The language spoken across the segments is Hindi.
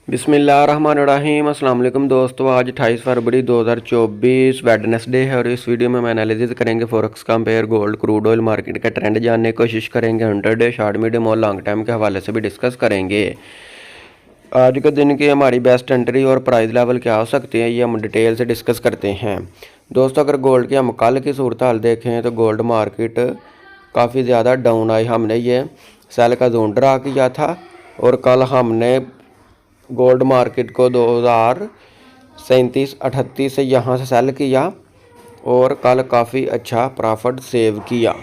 बिस्मिल्लाहिर्रहमानिर्रहीम। अस्सलाम वालेकुम दोस्तों, आज 28 फरवरी 2024 वेडनेसडे है और इस वीडियो में हम एनालिसिस करेंगे forex compare gold crude oil market का ट्रेंड जानने की कोशिश करेंगे। 100 डे, शॉर्ट, मीडियम और लॉन्ग टाइम के हवाले से भी डिस्कस करेंगे। आज के दिन की हमारी बेस्ट एंट्री और प्राइस लेवल क्या हो सकती है, ये हम डिटेल से डिस्कस करते हैं। दोस्तों, अगर गोल्ड की हम कल की सूरत हाल देखें तो गोल्ड मार्केट काफ़ी ज़्यादा डाउन आई। हमने ये सेल का जोन ड्रा किया था और कल हमने गोल्ड मार्केट को 2037-38 से यहाँ से सेल किया और कल काफ़ी अच्छा प्रॉफिट सेव किया।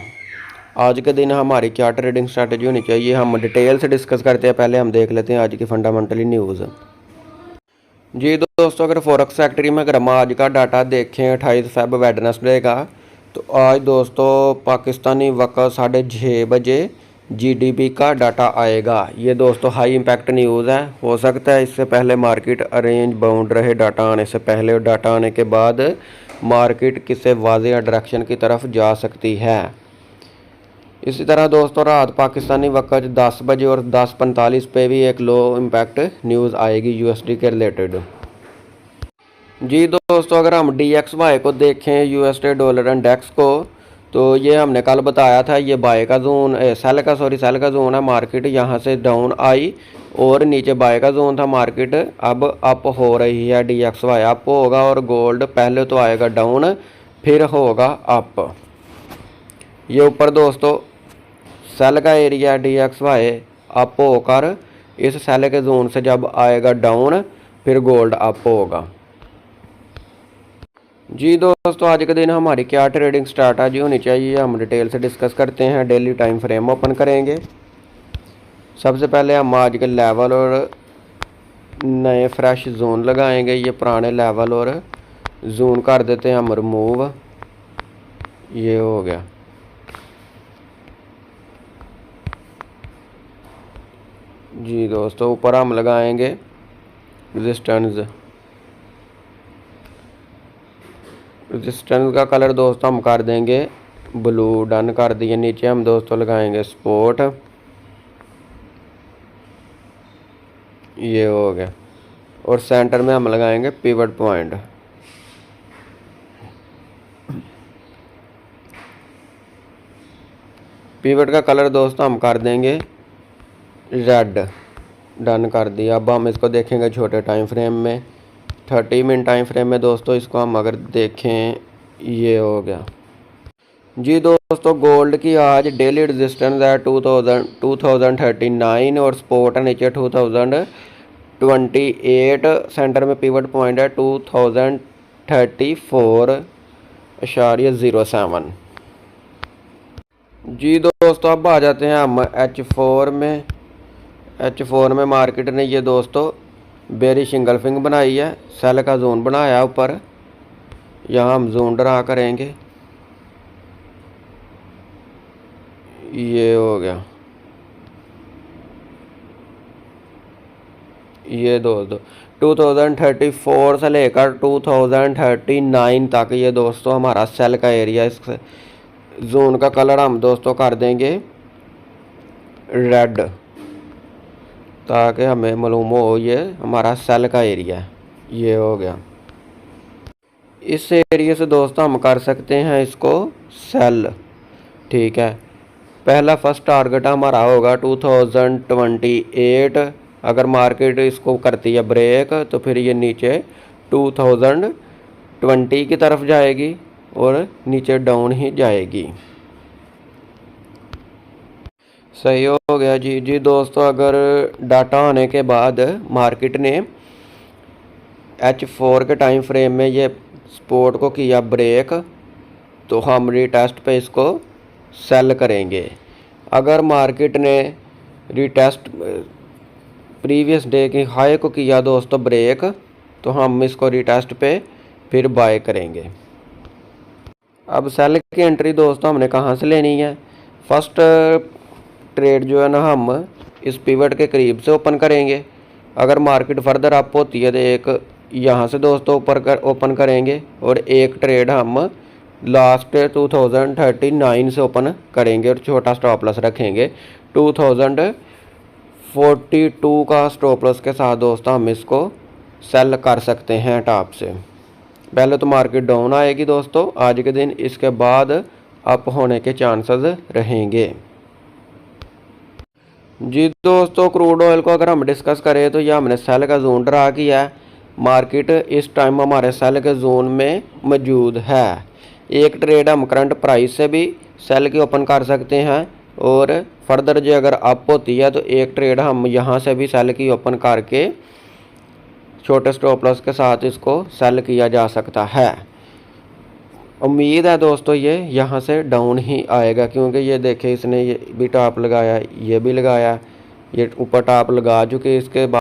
आज के दिन हमारी क्या ट्रेडिंग स्ट्रैटेजी होनी चाहिए, हम डिटेल से डिस्कस करते हैं। पहले हम देख लेते हैं आज की फंडामेंटली न्यूज़। जी दोस्तों, अगर फॉरेक्स सेक्टर में अगर हम आज का डाटा देखें 28 फेब वेडनेसडे का, तो आज दोस्तों पाकिस्तानी वक्त 6:30 बजे जीडीपी का डाटा आएगा। ये दोस्तों हाई इम्पैक्ट न्यूज़ है। हो सकता है इससे पहले मार्केट अरेंज बाउंड रहे डाटा आने से पहले, और डाटा आने के बाद मार्केट किसी वाज़ेह डायरेक्शन की तरफ जा सकती है। इसी तरह दोस्तों रात पाकिस्तानी वक्त 10 बजे और 10:45 पे भी एक लो इम्पैक्ट न्यूज़ आएगी यूएसडी के रिलेटेड। जी दोस्तों, अगर हम DXY को देखें, यूएसडी डॉलर इंडेक्स को, तो ये हमने कल बताया था, ये बाय का जोन सेल का जोन है। मार्केट यहाँ से डाउन आई और नीचे बाय का जोन था। मार्केट अब अप हो रही है। DXY अप होगा और गोल्ड पहले तो आएगा डाउन, फिर होगा अप। ये ऊपर दोस्तों सेल का एरिया DXY अप होकर इस सेल के जोन से जब आएगा डाउन, फिर गोल्ड अप होगा। जी दोस्तों, आज के दिन हमारी क्या ट्रेडिंग स्ट्रैटेजी होनी चाहिए, हम डिटेल से डिस्कस करते हैं। डेली टाइम फ्रेम ओपन करेंगे। सबसे पहले हम आज के लेवल और नए फ्रेश जोन लगाएंगे। ये पुराने लेवल और जोन कर देते हैं हम रिमूव। ये हो गया। जी दोस्तों, ऊपर हम लगाएंगे रेजिस्टेंस का कलर दोस्तों हम कर देंगे ब्लू, डन कर दिए। नीचे हम दोस्तों लगाएंगे सपोर्ट। ये हो गया। और सेंटर में हम लगाएंगे पिवट पॉइंट। पिवट का कलर दोस्तों हम कर देंगे रेड, डन कर दिया। अब हम इसको देखेंगे छोटे टाइम फ्रेम में, 30 मिनट टाइम फ्रेम में। दोस्तों इसको हम अगर देखें, ये हो गया। जी दोस्तों, गोल्ड की आज डेली रेजिस्टेंस है 2039 और सपोर्ट है नीचे 2028। सेंटर में पिवट पॉइंट है 2034.07। जी दोस्तों, अब आ जाते हैं हम H4 में। H4 में मार्केट ने ये दोस्तों बेरिश इंगल्फिंग बनाई है, सेल का जोन बनाया ऊपर। यहाँ हम जोन ड्रा करेंगे। ये हो गया। ये दोस्तों 2034 से लेकर 2039 तक ये दोस्तों हमारा सेल का एरिया। इस जोन का कलर हम दोस्तों कर देंगे रेड, ताकि हमें मालूम हो ये हमारा सेल का एरिया है। ये हो गया। इस एरिया से दोस्तों हम कर सकते हैं इसको सेल, ठीक है। पहला फर्स्ट टारगेट हमारा होगा 2028। अगर मार्केट इसको करती है ब्रेक तो फिर ये नीचे 2020 की तरफ जाएगी और नीचे डाउन ही जाएगी। सही हो गया जी। जी दोस्तों, अगर डाटा आने के बाद मार्केट ने H4 के टाइम फ्रेम में ये सपोर्ट को किया ब्रेक, तो हम रीटेस्ट पे इसको सेल करेंगे। अगर मार्केट ने रीटेस्ट प्रीवियस डे की हाई को किया दोस्तों ब्रेक, तो हम इसको रीटेस्ट पे फिर बाय करेंगे। अब सेल की एंट्री दोस्तों हमने कहाँ से लेनी है। फर्स्ट ट्रेड जो है ना, हम इस पिवट के करीब से ओपन करेंगे। अगर मार्केट फर्दर अप होती है तो एक यहाँ से दोस्तों ऊपर ओपन करेंगे और एक ट्रेड हम लास्ट 2039 से ओपन करेंगे और छोटा स्टॉप लॉस रखेंगे 42 का स्टॉप लॉस के साथ दोस्तों हम इसको सेल कर सकते हैं टॉप से। पहले तो मार्केट डाउन आएगी दोस्तों आज के दिन, इसके बाद अप होने के चांसेस रहेंगे। जी दोस्तों, क्रूड ऑयल को अगर हम डिस्कस करें तो यह हमने सेल का जोन ड्रा किया है। मार्केट इस टाइम हमारे सेल के जोन में मौजूद है। एक ट्रेड हम करंट प्राइस से भी सेल की ओपन कर सकते हैं और फर्दर जो अगर अप होती है तो एक ट्रेड हम यहाँ से भी सेल की ओपन करके छोटे स्टॉप लॉस के साथ इसको सेल किया जा सकता है। उम्मीद है दोस्तों ये यहाँ से डाउन ही आएगा, क्योंकि ये देखे इसने ये भी टॉप लगाया, ये भी लगाया, ये ऊपर टॉप लगा चुके, इसके बाद